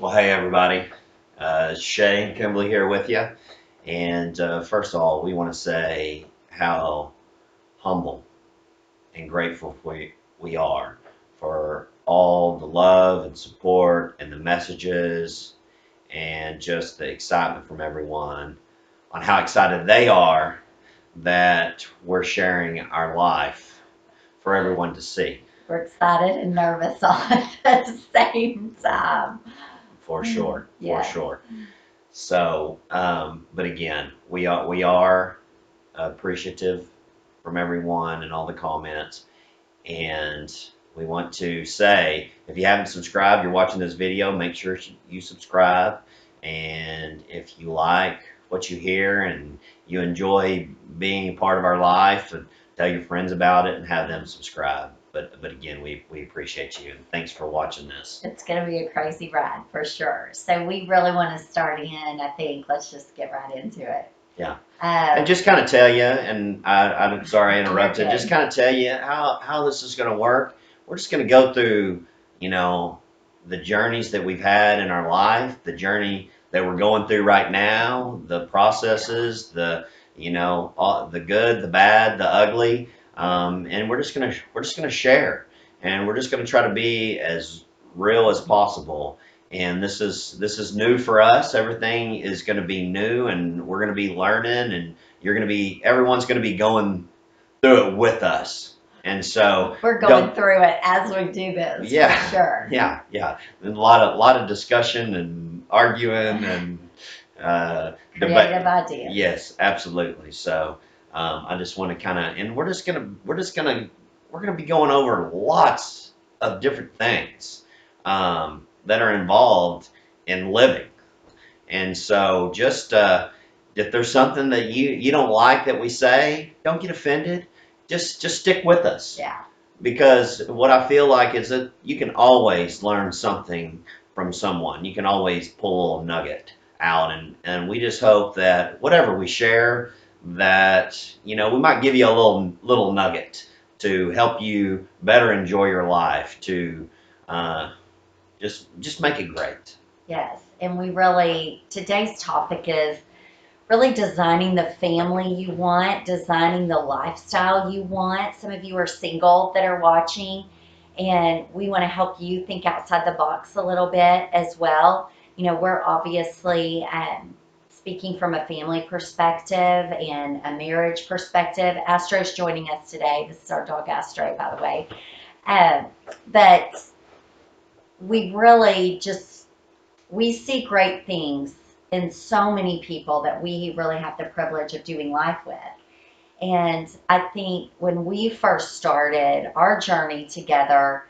Well, hey everybody, Shay and Kimberly here with you. And first of all, we want to say how humble and grateful we are for all the love and support and the messages and just the excitement from everyone on how excited they are that we're sharing our life for everyone to see. We're excited and nervous all at the same time. For sure, for Yes. sure. So, but again, we are appreciative from everyone and all the comments, and we want to say if you haven't subscribed, you're watching this video, make sure you subscribe, and if you like what you hear and you enjoy being a part of our life, tell your friends about it and have them subscribe. But again, we appreciate you and thanks for watching this. It's going to be a crazy ride for sure. So we really want to start in, I think. Let's just get right into it. Yeah. And just kind of tell you, and I'm sorry I interrupted, Okay. just kind of tell you how this is going to work. We're just going to go through, the journeys that we've had in our life, the journey that we're going through right now, the processes, all, the good, the bad, the ugly, and we're just gonna share, and we're just gonna try to be as real as possible. And this is new for us. Everything is going to be new, and we're going to be learning, and everyone's going to be going through it with us. And so We're going through it as we do this, yeah, for sure. yeah, and a lot of discussion and arguing and Creative ideas. Yes, absolutely. So I just want to kind of, and we're gonna be going over lots of different things that are involved in living. And so just if there's something that you don't like that we say, don't get offended. Just stick with us. Yeah. Because what I feel like is that you can always learn something from someone. You can always pull a little nugget out, and we just hope that whatever we share, that we might give you a little nugget to help you better enjoy your life, to just make it great. Yes. And today's topic is really designing the family you want, designing the lifestyle you want. Some of you are single that are watching, and we want to help you think outside the box a little bit as well. We're obviously speaking from a family perspective and a marriage perspective. Astro's joining us today. This is our dog Astro, by the way. Um, but we really just we see great things in so many people that we really have the privilege of doing life with. And I think when we first started our journey together,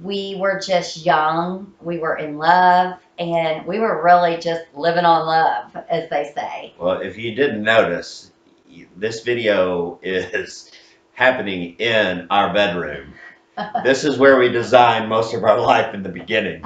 we were just young, we were in love, and we were really just living on love, as they say. Well, if you didn't notice, this video is happening in our bedroom. This is where we designed most of our life in the beginning.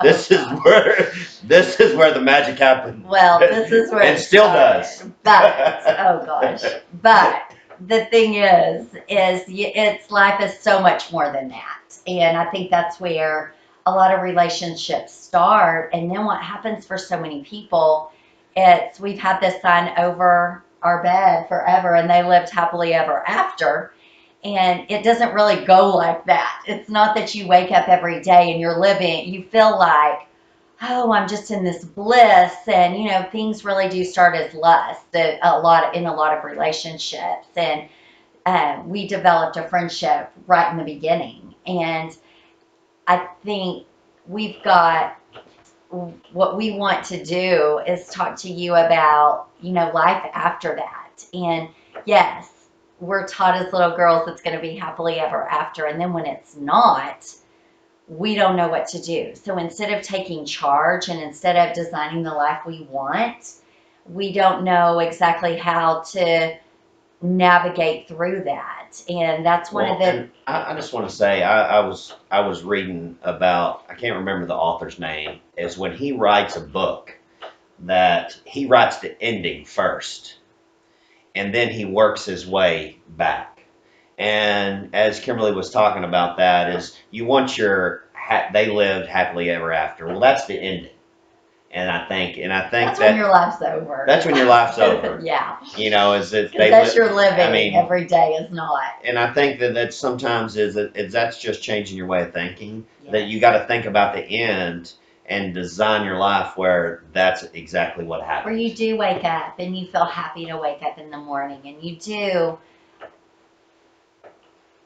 this is So where the magic happened. Well, this is where and it still started. does. But oh gosh, but the thing is, it's life is so much more than that, and I think that's where a lot of relationships start. And then what happens for so many people, it's we've had this sign over our bed forever, and they lived happily ever after. And it doesn't really go like that. It's not that you wake up every day and you feel like, oh, I'm just in this bliss. And, things really do start as lust in a lot of relationships. And we developed a friendship right in the beginning. And I think we've got what we want to do is talk to you about, life after that. And yes, we're taught as little girls it's going to be happily ever after. And then when it's not, we don't know what to do. So instead of taking charge and instead of designing the life we want, we don't know exactly how to navigate through that. And that's one of the. And I just want to say I was reading about, I can't remember the author's name, is when he writes a book that he writes the ending first and then he works his way back. And as Kimberly was talking about, that is you want your they lived happily ever after. Well, that's the ending. And I think That's when your that life's over. that's when your life's over. Yeah. You know, is that Because they that's your living. I mean, Every day is not. and I think that sometimes that's just changing your way of thinking. That you Yes. got to think about the end and design your life where that's exactly what happens. Where you do wake up and you feel happy to wake up in the morning and you do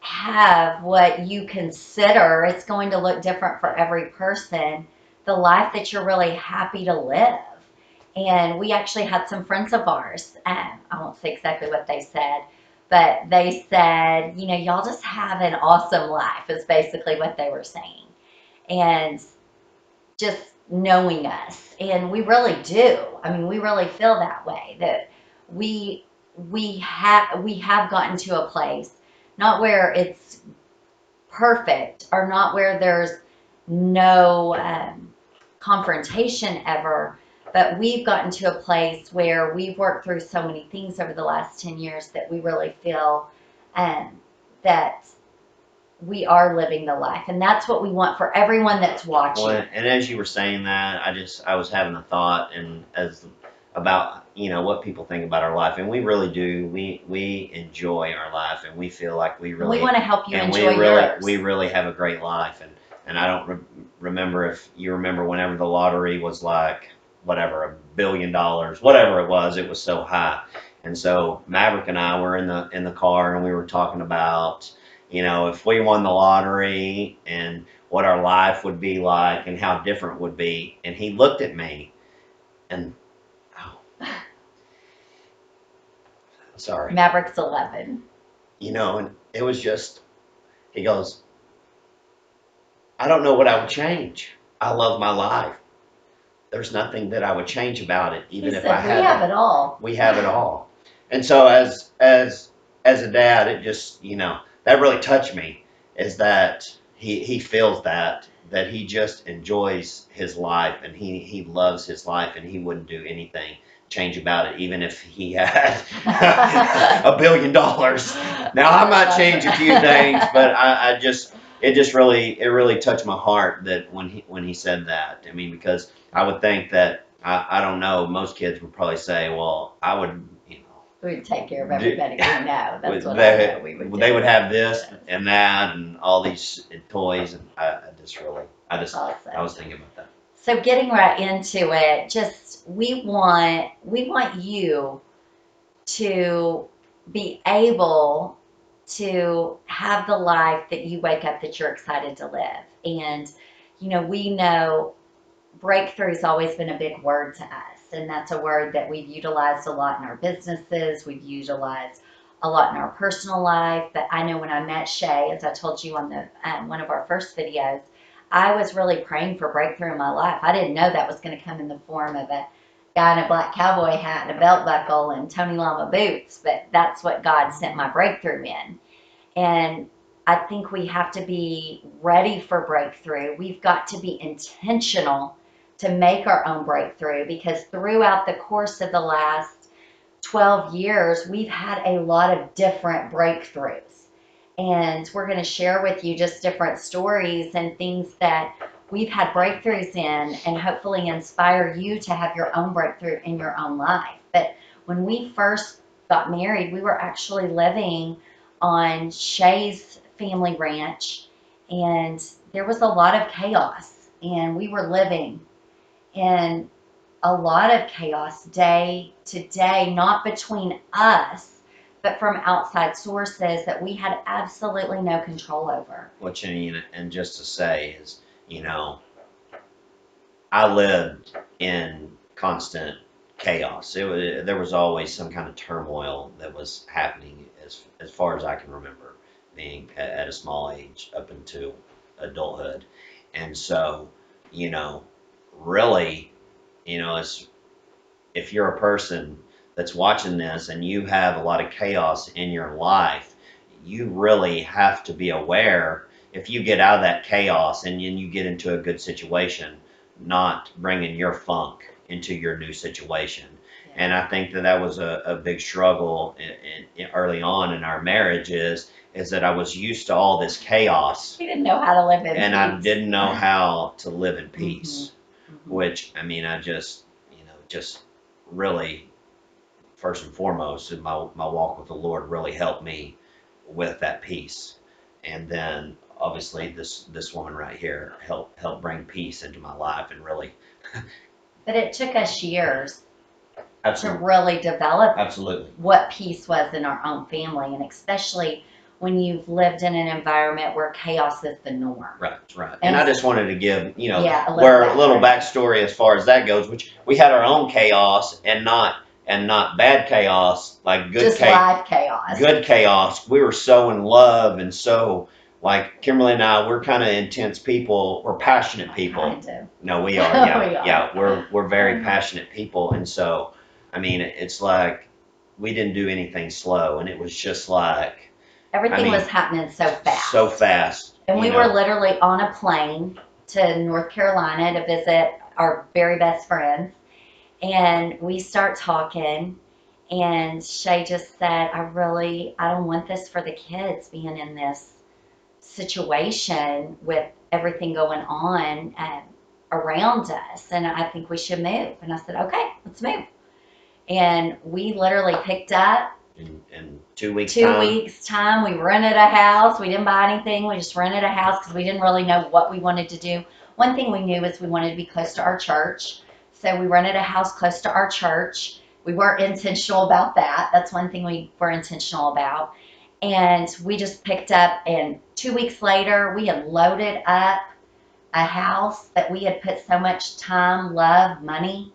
have what you consider, it's going to look different for every person, the life that you're really happy to live. And we actually had some friends of ours, I won't say exactly what they said, but they said, you know, y'all just have an awesome life, is basically what they were saying. And just knowing us. And we really do. I mean, we really feel that way, that we have gotten to a place, not where it's perfect or not where there's no confrontation ever, but we've gotten to a place where we've worked through so many things over the last 10 years that we really feel that we are living the life. And that's what we want for everyone that's watching. Well, and as you were saying that, I was having a thought and as about what people think about our life, and we really do. We enjoy our life, and we feel like we really We want to help you and enjoy yours. we really have a great life. And I don't remember if you remember whenever the lottery was like whatever $1 billion, whatever it was so high. And so Maverick and I were in the car and we were talking about if we won the lottery and what our life would be like and how different it would be. And he looked at me and, oh, sorry, Maverick's 11. and it was just, he goes, I don't know what I would change. I love my life. There's nothing that I would change about it, even He if said, I had we have it all. We have it all. And so as a dad, it just, that really touched me is that he feels that he just enjoys his life and he loves his life and he wouldn't do anything change about it, even if he had $1 billion. Now I might change a few things, but I just it really touched my heart that when he said that. I mean, because I would think that I don't know, most kids would probably say, well, I would, We'd take care of everybody we know. That's what I know we would do. they would have this and that and all these toys, and Awesome. I was thinking about that. So getting right into it, just we want you to be able to have the life that you wake up that you're excited to live. And we know breakthrough's always been a big word to us, and that's a word that we've utilized a lot in our businesses, we've utilized a lot in our personal life. But I know when I met Shay, as I told you on the one of our first videos, I was really praying for breakthrough in my life. I didn't know that was going to come in the form of a guy in a black cowboy hat and a belt buckle and Tony Lama boots, but that's what God sent my breakthrough in. And I think we have to be ready for breakthrough. We've got to be intentional to make our own breakthrough, because throughout the course of the last 12 years, we've had a lot of different breakthroughs. And we're going to share with you just different stories and things that we've had breakthroughs in, and hopefully inspire you to have your own breakthrough in your own life. But when we first got married, we were actually living on Shay's family ranch, and there was a lot of chaos, and we were living in a lot of chaos day to day, not between us, but from outside sources that we had absolutely no control over. What you mean, and just to say is, I lived in constant chaos. There was always some kind of turmoil that was happening as far as I can remember, being at a small age up into adulthood. And so, you know, really, it's, if you're a person that's watching this and you have a lot of chaos in your life, you really have to be aware if you get out of that chaos and then you get into a good situation, not bringing your funk into your new situation. And I think that was a big struggle early on in our marriage is is that I was used to all this chaos, We didn't know how to live in and I peace. didn't know how to live in peace. Mhm. Which, I mean, I just, just really, first and foremost, my walk with the Lord really helped me with that peace. And then obviously this woman right here helped bring peace into my life and really. But it took us years to Absolutely. really develop Absolutely. what peace was in our own family, and especially when you've lived in an environment where chaos is the norm. Right, right. And I just wanted to give, Yeah, a little background. backstory as far as that goes, which we had our own chaos and not bad chaos, like Just life chaos. good chaos. We were so in love and so like Kimberly and I, we're kind of intense people. We're passionate people. Kind of. No, we are. Yeah, We are. yeah. We're very passionate people, and so I mean, it's like we didn't do anything slow, and it was just like Everything I mean, was happening so fast. so fast. And we were literally on a plane to North Carolina to visit our very best friends. And we start talking, and Shay just said, I don't want this for the kids being in this situation with everything going on around us. And I think we should move. And I said, okay, let's move. And we literally picked up. In 2 weeks' Two time. weeks time, we rented a house. We didn't buy anything. We just rented a house because we didn't really know what we wanted to do. One thing we knew is we wanted to be close to our church. So we rented a house close to our church. We weren't intentional about that. That's one thing we were intentional about. And we just picked up, and 2 weeks later, we had loaded up a house that we had put so much time, love, money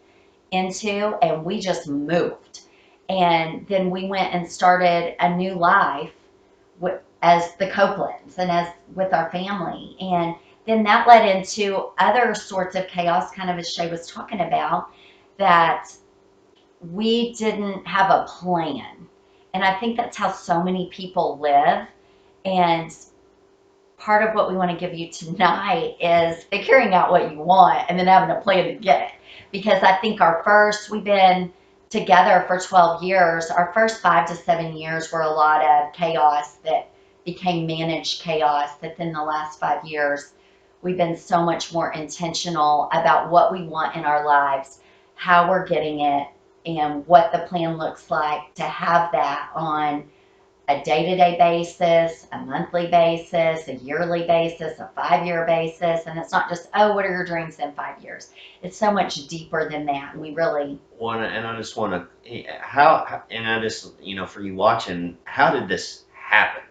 into, and we just moved. And then we went and started a new life as the Copelands and as with our family. And then that led into other sorts of chaos, kind of as Shay was talking about, that we didn't have a plan. And I think that's how so many people live. And part of what we want to give you tonight is figuring out what you want and then having a plan to get it. Because I think we've been together for 12 years. Our first 5 to 7 years were a lot of chaos that became managed chaos. That then the last 5 years, we've been so much more intentional about what we want in our lives, how we're getting it, and what the plan looks like to have that on a day-to-day basis, a monthly basis, a yearly basis, a 5-year basis. And it's not just, oh, what are your dreams in 5 years? It's so much deeper than that. And we really want to, and I just want to, and I just, for you watching, how did this happen?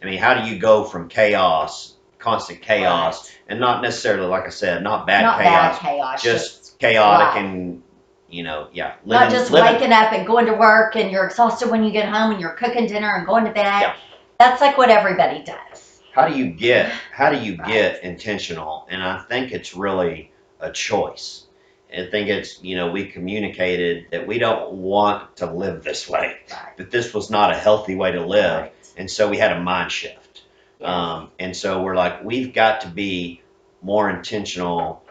I mean, how do you go from chaos, constant chaos, and not necessarily, like I said, not bad chaos, just chaotic life. And, not just waking up and going to work and you're exhausted when you get home and you're cooking dinner and going to bed. Yeah. That's like what everybody does. How do you get intentional? And I think it's really a choice. I think it's, we communicated that we don't want to live this way, that this was not a healthy way to live. And so we had a mind shift. Yes. And so we're like, we've got to be more intentional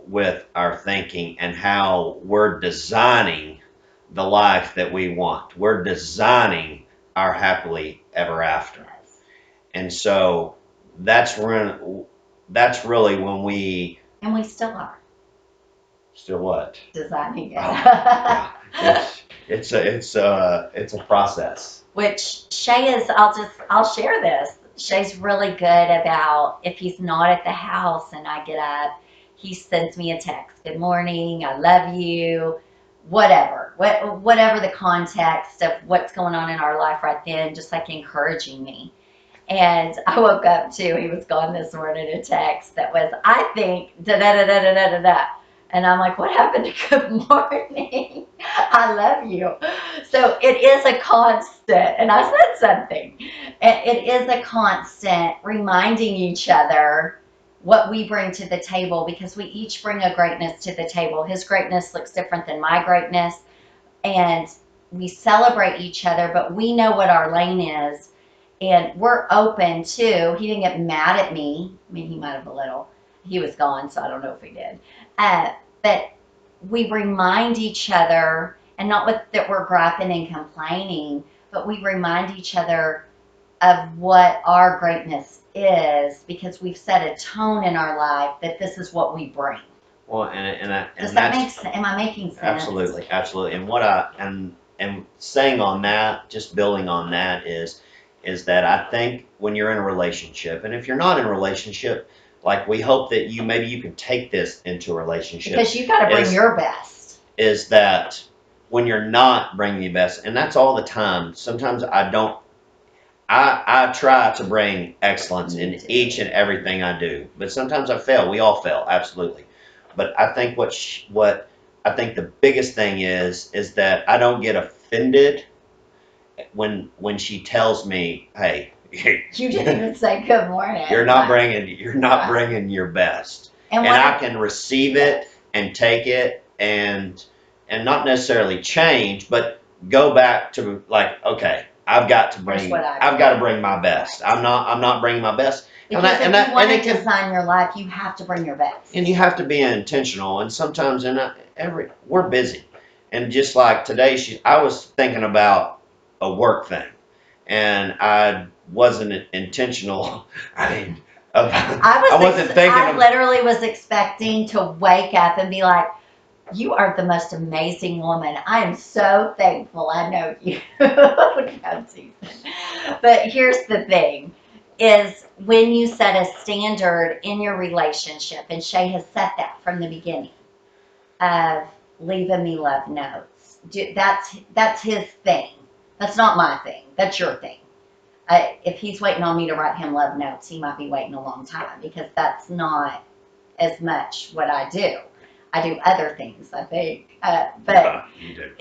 with our thinking and how we're designing the life that we want. We're designing our happily ever after. Yes. And so that's really when we... And we still are. Still what? Designing it. Yeah. It's a process. Which Shay is, I'll share this. Shay's really good about, if he's not at the house and I get up, he sends me a text. Good morning, I love you, whatever the context of what's going on in our life right then, just like encouraging me. And I woke up too, he was gone this morning, a text that was, I think, da-da-da-da-da-da-da. And I'm like, what happened to good morning? I love you. So it is a constant, and I said something. It is a constant reminding each other what we bring to the table, because we each bring a greatness to the table. His greatness looks different than my greatness, and we celebrate each other, but we know what our lane is, and we're open to. He didn't get mad at me. I mean, he might have a little. He was gone, so I don't know if he did. But we remind each other, and not that we're griping and complaining, but we remind each other of what our greatness is because we've set a tone in our life that this is what we bring. Well, Does and that that's make sense? Am I making sense? absolutely, absolutely. And what I and saying on that, just building on that is that I think when you're in a relationship, and if you're not in a relationship, like we hope that maybe you can take this into a relationship. Because you got to bring is your best. is that when you're not bringing your best, and that's all the time. Sometimes I don't. I try to bring excellence in each and everything I do, but sometimes I fail. We all fail, absolutely. But I think what I think the biggest thing is that I don't get offended when she tells me, "Hey, You didn't even say good morning. you're not bringing your best," And and I can receive it and take it and not necessarily change, but go back to like, okay, I've got to Here's bring what I I've got to do. bring my best. Right. I'm not bringing my best. Because that- if that- you want and to it can design your life, you have to bring your best. and you have to be intentional. And sometimes we're busy, and just like today, I was thinking about a work thing, and I wasn't intentional. I mean, I wasn't thinking. I literally was expecting to wake up and be like, "You are the most amazing woman. I am so thankful I know you." No, Susan. But here's the thing: is when you set a standard in your relationship, and Shay has set that from the beginning of leaving me love notes. That's his thing. That's not my thing. That's your thing. If he's waiting on me to write him love notes, he might be waiting a long time because that's not as much what I do. I do other things, I think. But you do.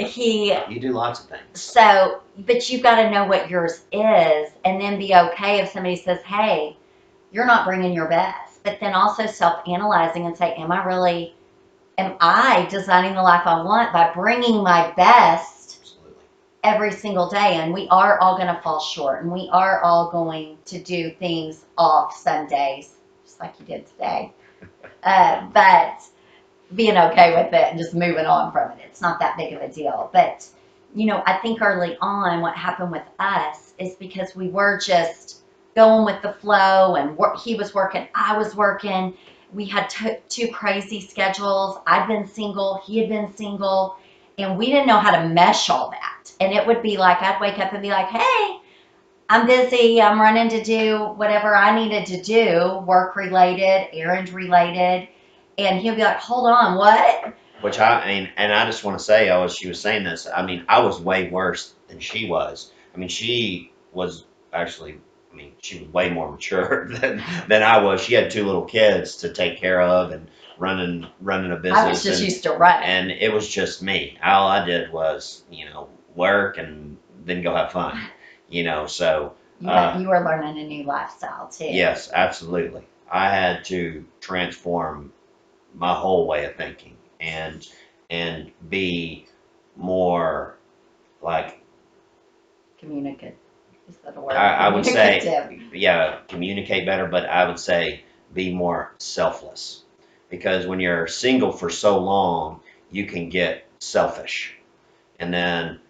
you do lots of things. So, but you've got to know what yours is and then be okay if somebody says, hey, you're not bringing your best. But then also self analyzing and say, am I designing the life I want by bringing my best Absolutely. every single day? And we are all going to fall short, and we are all going to do things off some days, just like you did today. But being okay with it and just moving on from it. It's not that big of a deal. But, I think early on what happened with us is because we were just going with the flow and he was working, I was working. We had two crazy schedules. I'd been single, he had been single, and we didn't know how to mesh all that. And it would be like, I'd wake up and be like, hey, I'm busy. I'm running to do whatever I needed to do, work related, errand related. And he'll be like, hold on, what? Which I mean, and I just want to say, she was saying this. I mean, I was way worse than she was. I mean, she was actually, I mean, she was way more mature than I was. She had two little kids to take care of and running a business. I was just used to running. And it was just me. All I did was, work and then go have fun. So You were learning a new lifestyle too. yes, absolutely. I had to transform my whole way of thinking and be more like Communicate. Is that a word? I would say Communicative. communicate better, but I would say be more selfless, because when you're single for so long you can get selfish, and then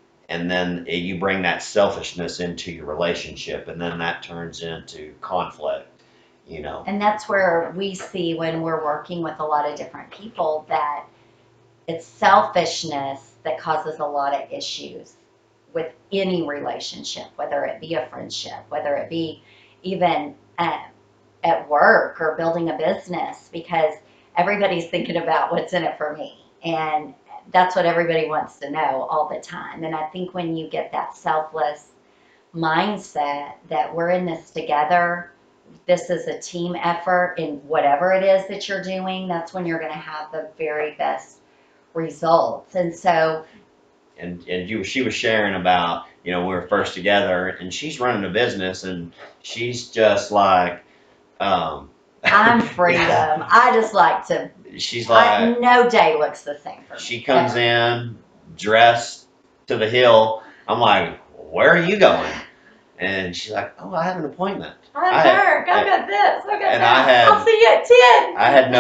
you bring that selfishness into your relationship, and then that turns into conflict. And that's where we see when we're working with a lot of different people that it's selfishness that causes a lot of issues with any relationship, whether it be a friendship, whether it be even at work or building a business, because everybody's thinking about what's in it for me. And that's what everybody wants to know all the time. And I think when you get that selfless mindset that we're in this together, this is a team effort in whatever it is that you're doing, that's when you're going to have the very best results. And so she was sharing about, we were first together, and she's running a business, and she's just like I'm freedom. I just like to. She's like, no day looks the same for me. She comes in dressed to the hill. I'm like, where are you going? And she's like, oh, I have an appointment. I have work. I got this. I got that. I'll see you at 10. I had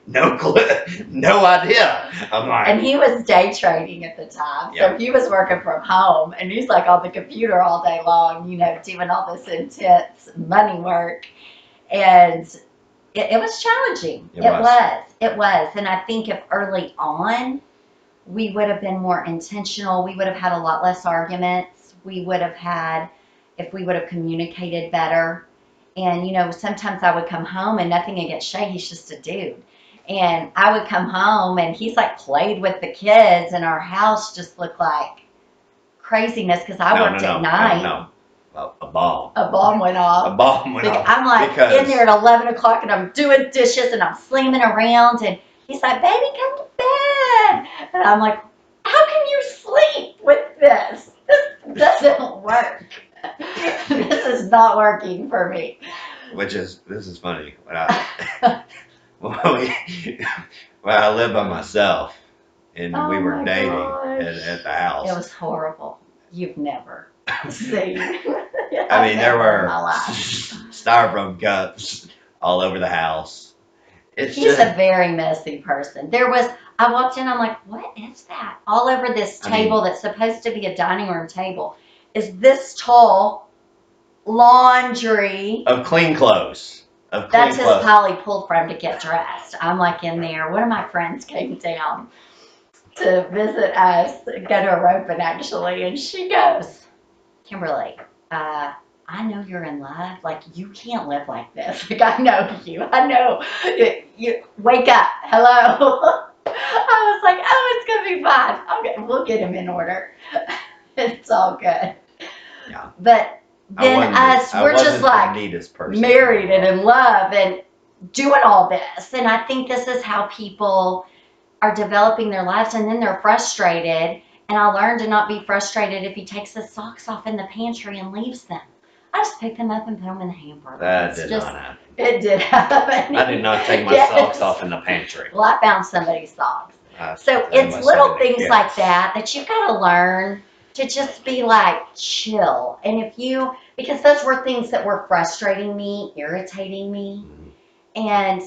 no clue, no idea. I'm like, And he was day trading at the time. So Yeah. he was working from home and he's like on the computer all day long, doing all this intense money work. And it was challenging. It was. It was. And I think if early on we would have been more intentional, we would have had a lot less arguments. If we would have communicated better. And, sometimes I would come home and nothing against Shay, he's just a dude. And I would come home and he's like played with the kids and our house just looked like craziness because I worked at night. No. A bomb. A bomb went off. A bomb went off. I'm like because in there at 11 o'clock and I'm doing dishes and I'm slamming around and he's like, baby, come to bed. And I'm like, how can you sleep with this? This doesn't work. This is not working for me. this is funny. When I lived by myself and we Oh were my dating gosh. at the house. It was horrible. You've never seen. I mean, there were in my life. styrofoam cups all over the house. It's He's just a very messy person. I walked in, I'm like, what is that? All over this table that's supposed to be a dining room table is this tall laundry. of clean clothes. That's his pile he pulled from to get dressed. I'm like in there. One of my friends came down to visit us, go to a roping actually, and she goes, Kimberly, I know you're in love. Like, you can't live like this. Like, I know you. I know. You wake up. Hello. I was like, oh, it's going to be fine. Okay, we'll get him in order. It's all good. Yeah. But then we're just like married and in love and doing all this. And I think this is how people are developing their lives, and then they're frustrated. And I learned to not be frustrated if he takes his socks off in the pantry and leaves them. I just pick them up and put them in the hamper. That did not happen. It did happen. I did not take my socks off in the pantry. Well, I found somebody's socks. So it's little things like that you've got to learn to just be like chill. And because those were things that were frustrating me, irritating me, and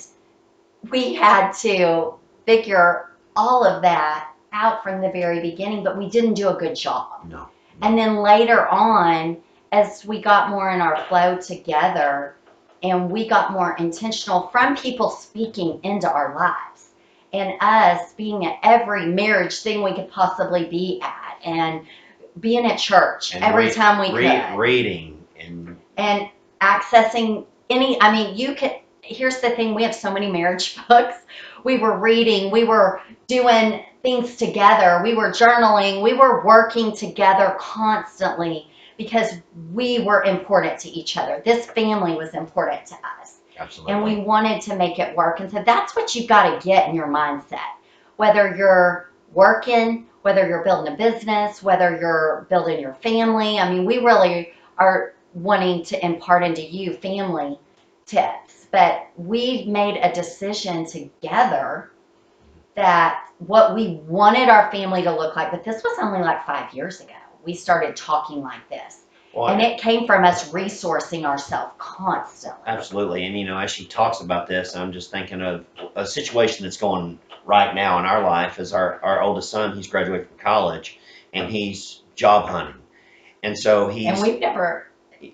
we had to figure all of that out from the very beginning, but we didn't do a good job. No. And then later on, as we got more in our flow together and we got more intentional from people speaking into our lives and us being at every marriage thing we could possibly be at and being at church and every time we could. Reading and accessing here's the thing, we have so many marriage books. We were reading, we were doing things together, we were journaling, we were working together constantly because we were important to each other. This family was important to us. Absolutely. And we wanted to make it work. And so that's what you've got to get in your mindset. Whether you're working, whether you're building a business, whether you're building your family. I mean, we really are wanting to impart into you family tips. But we made a decision together that what we wanted our family to look like, but this was only like 5 years ago. We started talking like this. Well, and it came from us resourcing ourselves constantly. Absolutely. And, as she talks about this, I'm just thinking of a situation that's going right now in our life is our oldest son, he's graduated from college, and he's job hunting. And so And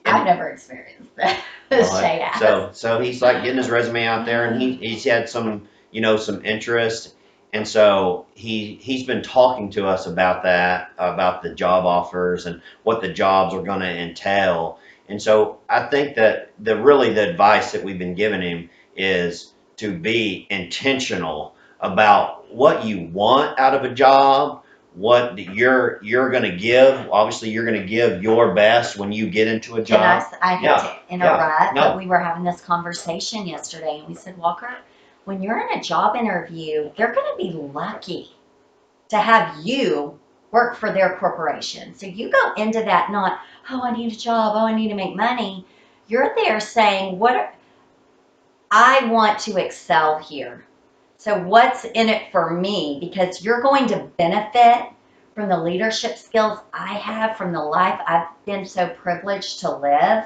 I've never experienced that. So he's like getting his resume out there, and he's had some interest. And so he's been talking to us about that, about the job offers and what the jobs are going to entail. And so I think that the advice that we've been giving him is to be intentional about what you want out of a job, what you're going to give. Obviously, you're going to give your best when you get into a job. I hate to interrupt, but we were having this conversation yesterday, and we said, Walker, when you're in a job interview, they're going to be lucky to have you work for their corporation. So you go into that not, oh, I need a job, oh, I need to make money. You're there saying, I want to excel here. So what's in it for me? Because you're going to benefit from the leadership skills I have, from the life I've been so privileged to live.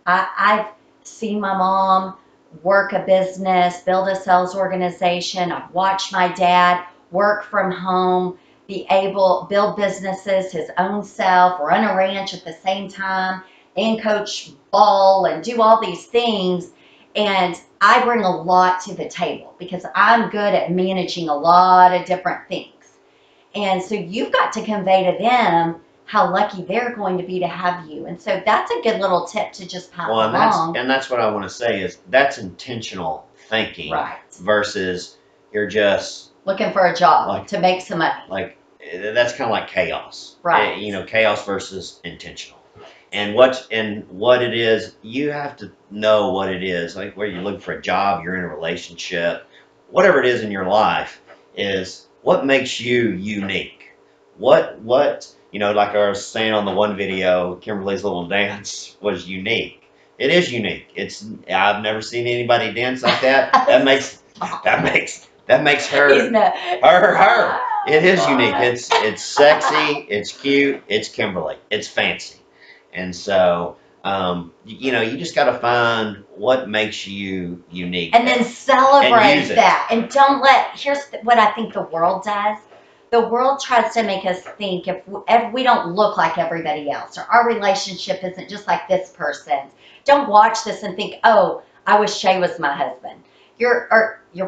I've seen my mom work a business, build a sales organization. I've watched my dad work from home, build businesses his own self, run a ranch at the same time, and coach ball and do all these things. And I bring a lot to the table because I'm good at managing a lot of different things. And so you've got to convey to them how lucky they're going to be to have you. And so that's a good little tip to just pass Well, along. and that's what I want to say is that's intentional thinking Right. versus you're just Looking for a job like to make some money. like that's kind of like chaos. Right. You know, chaos versus intentional. And what it is, you have to know what it is. Like where you're looking for a job, you're in a relationship, whatever it is in your life, is what makes you unique. What you know, like I was saying on the one video, Kimberly's little dance was unique. It is unique. I've never seen anybody dance like that. That makes her her. It is unique. It's sexy. It's cute. It's Kimberly. It's fancy. And so, you know, you just got to find what makes you unique. And then celebrate And use it. that. And don't here's what I think the world does. The world tries to make us think if we don't look like everybody else or our relationship isn't just like this person's. Don't watch this and think, oh, I wish Shay was my husband. You're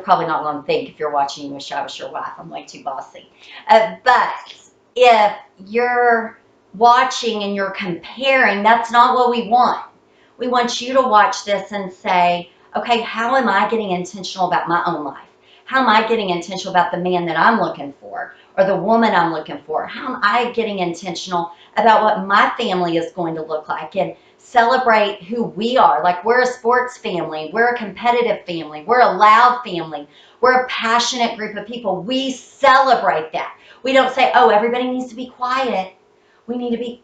probably not going to think if you're watching you wish I was your wife. I'm way too bossy. But if you're watching and you're comparing, that's not what we want. We want you to watch this and say, okay, how am I getting intentional about my own life? How am I getting intentional about the man that I'm looking for or the woman I'm looking for? How am I getting intentional about what my family is going to look like and celebrate who we are? Like we're a sports family, we're a competitive family, we're a loud family, we're a passionate group of people. We celebrate that. We don't say, oh, everybody needs to be quiet. We need to be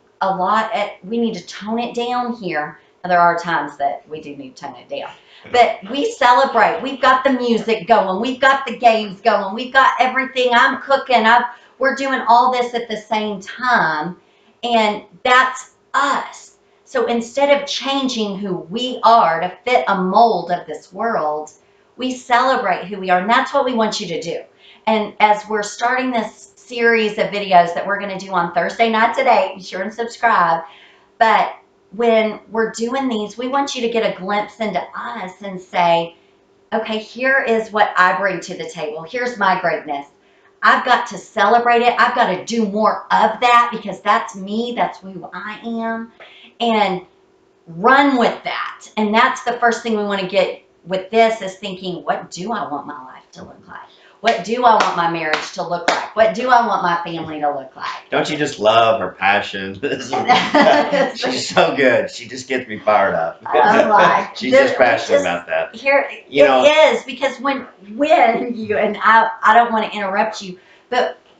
we need to tone it down here. And there are times that we do need to tone it down. But we celebrate. We've got the music going. We've got the games going. We've got everything. I'm cooking. We're doing all this at the same time. And that's us. So instead of changing who we are to fit a mold of this world, we celebrate who we are. And that's what we want you to do. And as we're starting this series of videos that we're going to do on Thursday nights at 8, be sure and subscribe. But when we're doing these, we want you to get a glimpse into us and say, okay, here is what I bring to the table. Here's my greatness. I've got to celebrate it. I've got to do more of that because that's me. That's who I am. And run with that. And that's the first thing we want to get with this is thinking, what do I want my life to look like? What do I want my marriage to look like? What do I want my family to look like? Don't you just love her passion? She's so good. She just gets me fired up. I'm like, She's just passionate about that. Here You know, it is because when you and I don't want to interrupt you,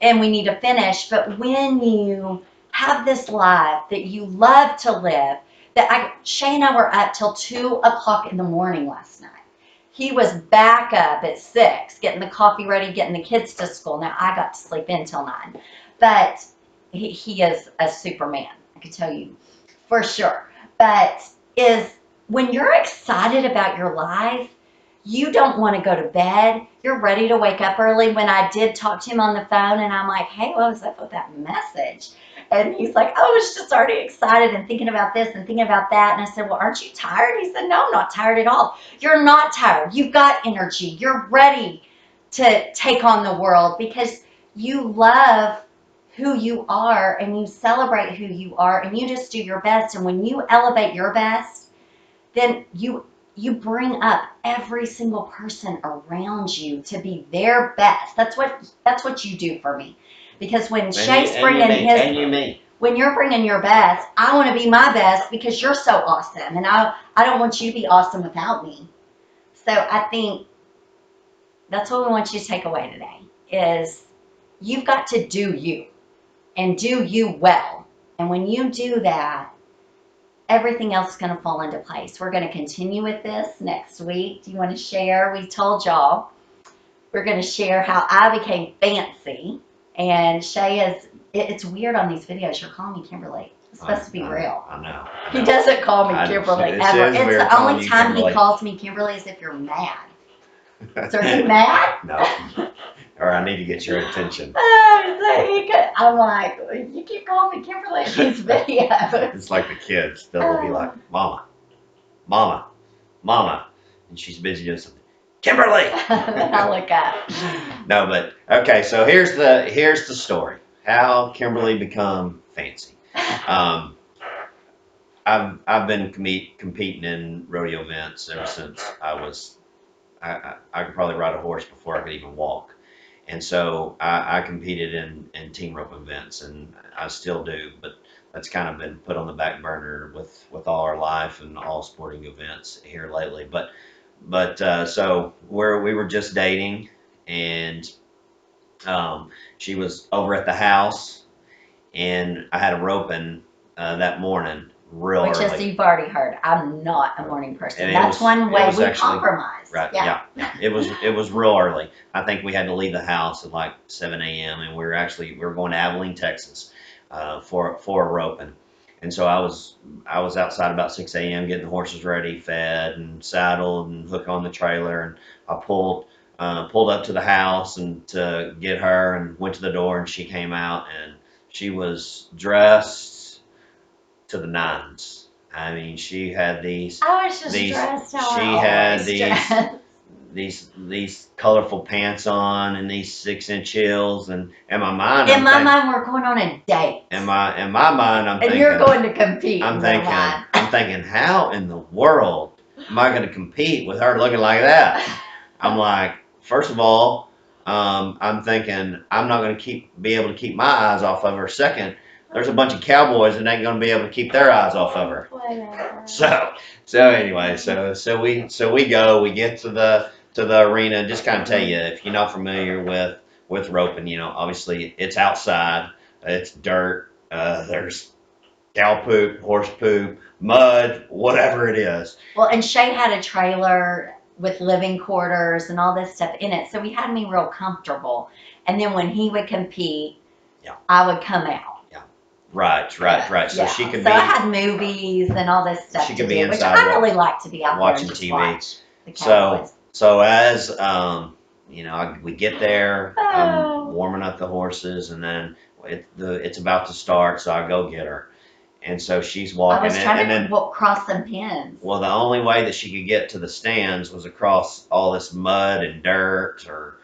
and we need to finish. But when you have this life that you love to live, Shay and I were up till 2:00 in the morning last night. He was back up at 6, getting the coffee ready, getting the kids to school. Now I got to sleep in till 9, but he is a superman. I can tell you for sure. But when you're excited about your life, you don't want to go to bed. You're ready to wake up early. When I did talk to him on the phone and I'm like, hey, what was up with that message? And he's like, oh, I was just already excited and thinking about this and thinking about that. And I said, well, aren't you tired? He said, no, I'm not tired at all. You're not tired. You've got energy. You're ready to take on the world because you love who you are and you celebrate who you are and you just do your best. And when you elevate your best, then you bring up every single person around you to be their best. That's what you do for me. Because when Shay's bringing when you're bringing your best, I want to be my best because you're so awesome. And I don't want you to be awesome without me. So I think that's what we want you to take away today is you've got to do you and do you well. And when you do that, everything else is going to fall into place. We're going to continue with this next week. Do you want to share? We told y'all we're going to share how I became fancy. And Shay it's weird on these videos. You're calling me Kimberly. It's supposed to be real. I know. He doesn't call me I- Kimberly as ever. soon as we It's were the calling only you time Kimberly. he calls me Kimberly is if you're mad. So are you mad? No. Or I need to get your attention. I'm like, you keep calling me Kimberly in these videos. It's like the kids. They'll be like, Mama, Mama, Mama. And she's busy doing something. Kimberly! Then I look up. No, but okay, so here's the story. How Kimberly become fancy. Um, I've been competing in rodeo events ever since I could probably ride a horse before I could even walk. And so I competed in team rope events, and I still do, but that's kind of been put on the back burner with all our life and all sporting events here lately. But so we were just dating, and she was over at the house, and I had a roping that morning real Which, as early. you've already heard, I'm not a morning person. And That's one way we compromise. Right. Yeah. Yeah. It was real early. I think we had to leave the house at like 7 a.m. and we were going to Abilene, Texas, for a roping. And so I was outside about 6 a.m. getting the horses ready, fed and saddled and hooked on the trailer. And I pulled up to the house and to get her and went to the door, and she came out, and she was dressed to the nines. I mean, she had I was just these dressed how she I had always dress. these colorful pants on and these 6-inch heels, and in my mind In my mind, we're going on a date. in my mind I'm And thinking you're going to compete. I'm in your thinking mind. I'm thinking how in the world am I going to compete with her looking like that? I'm like, first of all, I'm thinking I'm not going to be able to keep my eyes off of her. Second, there's a bunch of cowboys that ain't going to be able to keep their eyes off of her. Whatever. So anyway, so we get to the arena. Just kind of tell you, if you're not familiar with roping, obviously it's outside, it's dirt, there's cow poop, horse poop, mud, whatever it is. Well, and Shay had a trailer with living quarters and all this stuff in it, so he had me real comfortable. And then when he would compete, Yeah. I would come out. Right. So Yeah. she could So be I had movies and all this stuff She to could be do, which inside I really like to be out watching there and just TV. watch the So Cowboys. so as we get there, Oh. I'm warming up the horses, and then it's about to start, so I go get her, and so she's I walking was in, trying and to then cross some pins. well, the only way that she could get to the stands was across all this mud and dirt or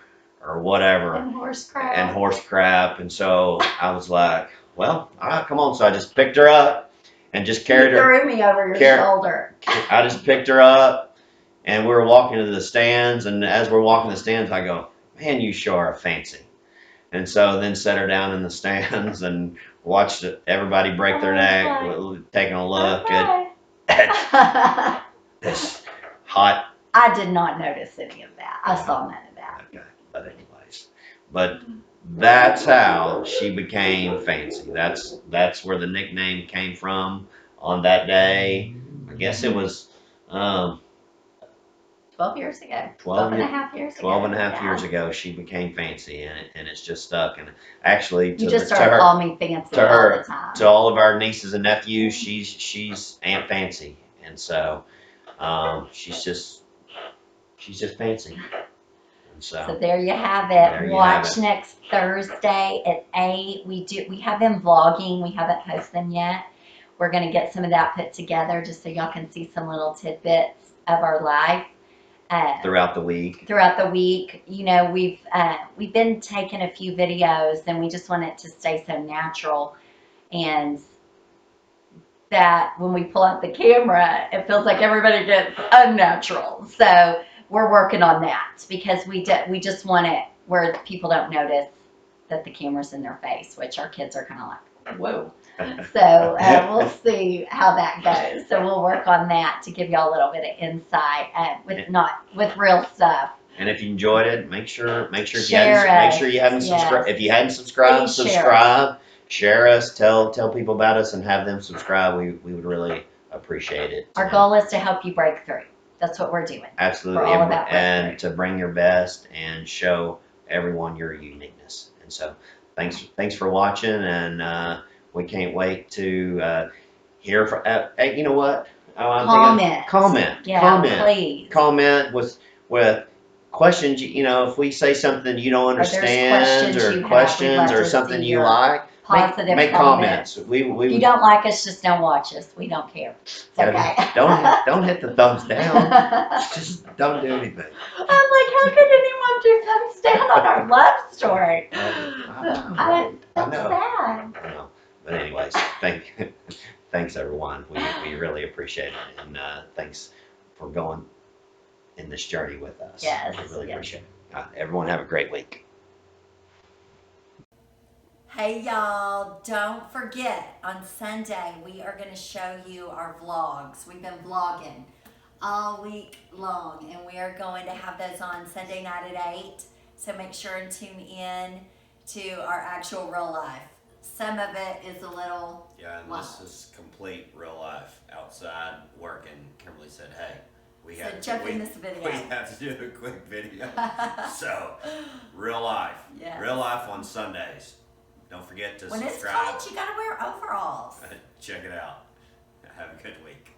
whatever And horse crap. and horse crap, and so I was like, well, all right, come on. So I just picked her up and just carried You her. threw me over your shoulder. I just picked her up, and we were walking to the stands. And as we're walking to the stands, I go, "Man, you sure are fancy." And so then set her down in the stands and watched everybody break their neck, taking a look at this hot. I did not notice any of that. I saw none of that. Okay, but anyways, that's how she became fancy. That's where the nickname came from on that day. I guess it was 12 years ago. 12 and a half years ago. 12 and a half Yeah. years ago, she became fancy, and it's just stuck. And actually, You just started calling me fancy to her, all the time. to all of our nieces and nephews, she's Aunt Fancy, and so she's just fancy. And So there you have There it. you Watch have it. next Thursday at 8. We have them vlogging. We haven't posted them yet. We're going to get some of that put together just so y'all can see some little tidbits of our life. Throughout the week. We've been taking a few videos, and we just want it to stay so natural, and that when we pull out the camera, it feels like everybody gets unnatural. So we're working on that because we just want it where people don't notice that the camera's in their face, which our kids are kind of like, whoa. So we'll see how that goes. So we'll work on that to give y'all a little bit of insight with real stuff. And if you enjoyed it, make sure if you hadn't subscribed. If you hadn't subscribed, Please subscribe. Share us. Tell people about us and have them subscribe. We would really appreciate it. Our goal is to help you break through. That's what we're doing. Absolutely, We're all about and breakthrough. to bring your best and show everyone your uniqueness. And so, thanks for watching, and We can't wait to hear from. You know what? Oh, Comment. Comment. Yeah, Comment. please. Comment with questions. You know, if we say something you don't Or there's understand, questions you or have, we'd questions, love or to something see you your like, positive make comments. comments. We If you don't like us, just don't watch us. We don't care. It's okay. don't hit the thumbs down. Just don't do anything. I'm like, how could anyone do thumbs down on our love story? That's know. sad. I know. But anyways, thanks everyone. We really appreciate it, and thanks for going in this journey with us. Yes, I really yes. appreciate it. Everyone have a great week. Hey y'all, don't forget on Sunday we are going to show you our vlogs. We've been vlogging all week long and we are going to have those on Sunday night at 8. So make sure and tune in to our actual real life. Some of it is a little Yeah, and wild. this is complete real life. Outside working, Kimberly said, "Hey, we So have jump in this video. We have to do a quick video." So, real life, Yes. real life on Sundays. Don't forget to When subscribe. it's cold, you gotta wear overalls. Check it out. Have a good week.